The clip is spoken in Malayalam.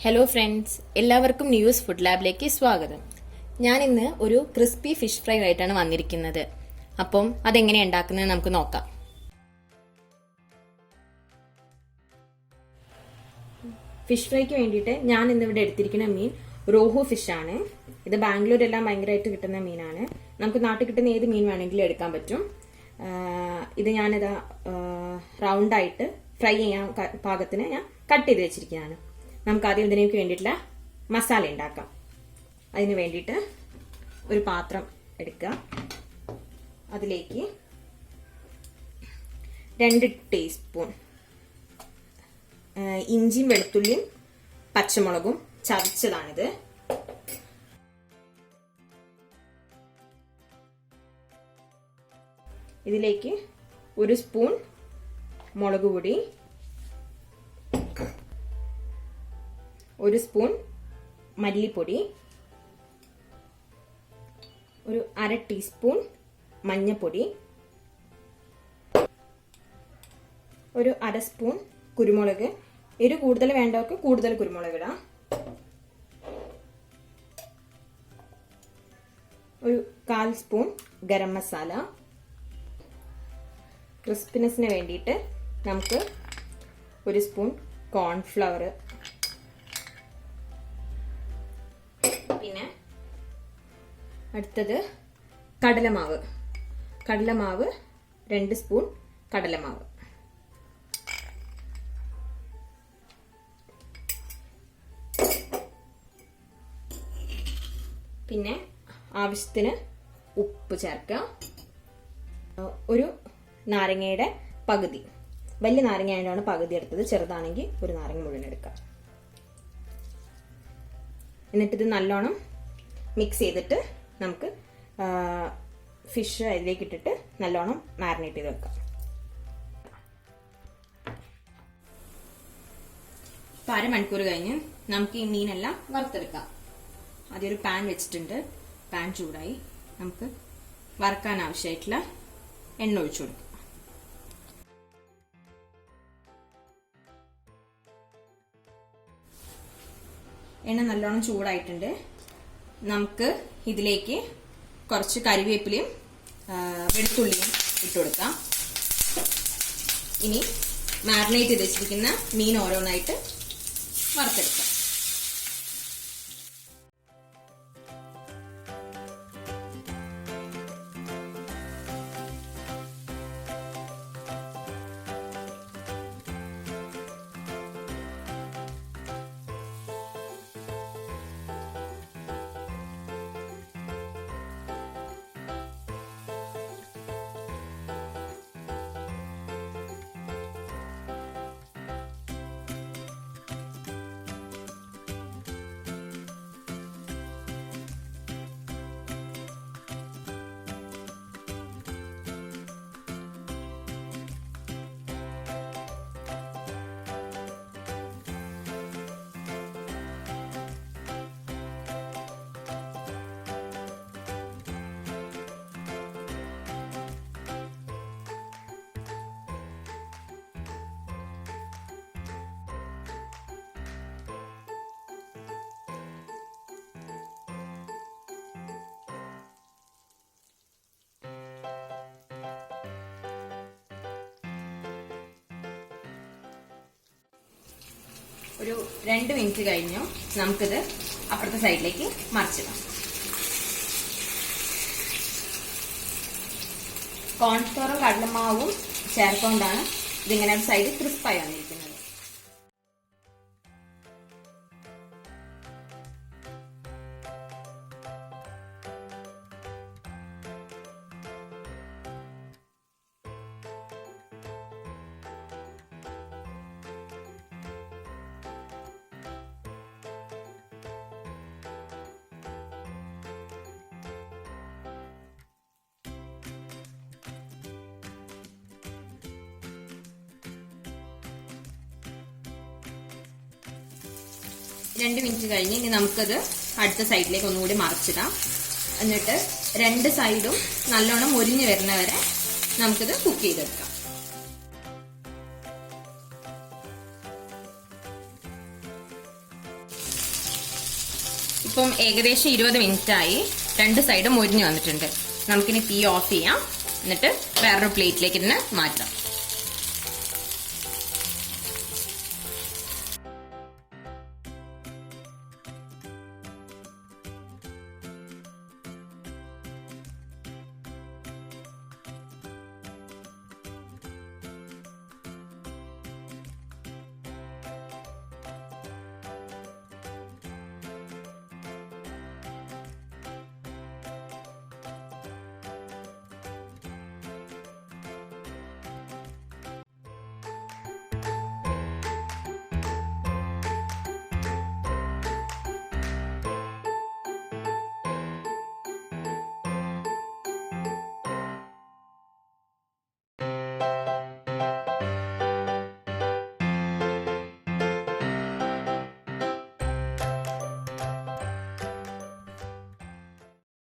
ഹലോ ഫ്രണ്ട്സ്, എല്ലാവർക്കും ന്യൂസ് ഫുഡ് ലാബിലേക്ക് സ്വാഗതം. ഞാൻ ഇന്ന് ഒരു ക്രിസ്പി ഫിഷ് ഫ്രൈ ആയിട്ടാണ് വന്നിരിക്കുന്നത്. അപ്പം അതെങ്ങനെയാണ് ഉണ്ടാക്കുന്നത് നമുക്ക് നോക്കാം. ഫിഷ് ഫ്രൈക്ക് വേണ്ടിയിട്ട് ഞാൻ ഇന്നിവിടെ എടുത്തിരിക്കുന്ന മീൻ റോഹു ഫിഷ് ആണ്. ഇത് ബാംഗ്ലൂരെല്ലാം ഭയങ്കരമായിട്ട് കിട്ടുന്ന മീനാണ്. നമുക്ക് നാട്ടിൽ കിട്ടുന്ന ഏത് മീൻ വേണമെങ്കിലും എടുക്കാൻ പറ്റും. ഇത് ഞാനിതാ റൗണ്ടായിട്ട് ഫ്രൈ ചെയ്യാൻ പാകത്തിന് ഞാൻ കട്ട് ചെയ്ത് വെച്ചിരിക്കുന്നതാണ്. നമുക്ക് ആദ്യം ഇതിനേക്ക് വേണ്ടിയിട്ടുള്ള മസാല ഉണ്ടാക്കാം. അതിന് വേണ്ടിയിട്ട് ഒരു പാത്രം എടുക്കുക. അതിലേക്ക് 2 ടീസ്പൂൺ ഇഞ്ചിയും വെളുത്തുള്ളിയും പച്ചമുളകും ചതച്ചതാണിത്. ഇതിലേക്ക് 1 സ്പൂൺ മുളക് പൊടി, 1 സ്പൂൺ മല്ലിപ്പൊടി, ഒരു 1/2 ടീസ്പൂൺ മഞ്ഞൾപ്പൊടി, ഒരു 1/2 സ്പൂൺ കുരുമുളക്. എരിവ് കൂടുതൽ വേണ്ടവർക്ക് കൂടുതൽ കുരുമുളക് ഇടാം. ഒരു 1/4 സ്പൂൺ ഗരം മസാല. ക്രിസ്പിനെസ്സിന് വേണ്ടിയിട്ട് നമുക്ക് 1 സ്പൂൺ കോൺഫ്ലവർ, പിന്നെ അടുത്തത് കടലമാവ്. 2 സ്പൂൺ കടലമാവ്. പിന്നെ ആവശ്യത്തിന് ഉപ്പ് ചേർക്കുക. ഒരു നാരങ്ങയുടെ പകുതി, വലിയ നാരങ്ങ ആയതുകൊണ്ടാണ് പകുതി എടുത്തത്, ചെറുതാണെങ്കിൽ ഒരു നാരങ്ങ മുഴുവൻ എടുക്കാം. എന്നിട്ട് ഇത് നല്ലോണം മിക്സ് ചെയ്തിട്ട് നമുക്ക് ഫിഷ് അതിലേക്ക് ഇട്ടിട്ട് നല്ലോണം മാരിനേറ്റ് ചെയ്ത് വെക്കാം. ഇപ്പം 1/2 മണിക്കൂർ കഴിഞ്ഞ് നമുക്ക് ഈ മീനെല്ലാം വറുത്തെടുക്കാം. ആദ്യം ഒരു പാൻ വെച്ചിട്ടുണ്ട്. പാൻ ചൂടായി. നമുക്ക് വറുക്കാൻ ആവശ്യമായിട്ടുള്ള എണ്ണ ഒഴിച്ചു കൊടുക്കാം. എണ്ണ നല്ലോണം ചൂടായിട്ടുണ്ട്. നമുക്ക് ഇതിലേക്ക് കുറച്ച് കറിവേപ്പിലയും വെളുത്തുള്ളിയും ഇട്ട് കൊടുക്കാം. ഇനി മാരിനേറ്റ് ചെയ്ത് വെച്ചിരിക്കുന്ന മീൻ ഓരോന്നായിട്ട് വറുത്തെടുക്കാം. ഒരു 2 മിനിറ്റ് കഴിഞ്ഞു. നമുക്കിത് അപ്പുറത്തെ സൈഡിലേക്ക് മറിച്ചിടാം. കോൺഫ്ലവറും കടലമാവും ചേർത്തുകൊണ്ടാണ് ഇതിങ്ങനെ സൈഡ് ക്രിസ്പായി വന്നിരിക്കുന്നത്. രണ്ട് മിനിറ്റ് കഴിഞ്ഞ് ഇനി നമുക്കത് അടുത്ത സൈഡിലേക്ക് ഒന്നുകൂടി മറിച്ചിടാം. എന്നിട്ട് 2 സൈഡും നല്ലോണം മൊരിഞ്ഞ് വരുന്നവരെ നമുക്കിത് കുക്ക് ചെയ്തെടുക്കാം. ഇപ്പം ഏകദേശം 20 മിനിറ്റ് ആയി. 2 സൈഡും മൊരിഞ്ഞു വന്നിട്ടുണ്ട്. നമുക്കിനി തീ ഓഫ് ചെയ്യാം. എന്നിട്ട് വേറൊരു പ്ലേറ്റിലേക്ക് ഇതിനെ മാറ്റാം.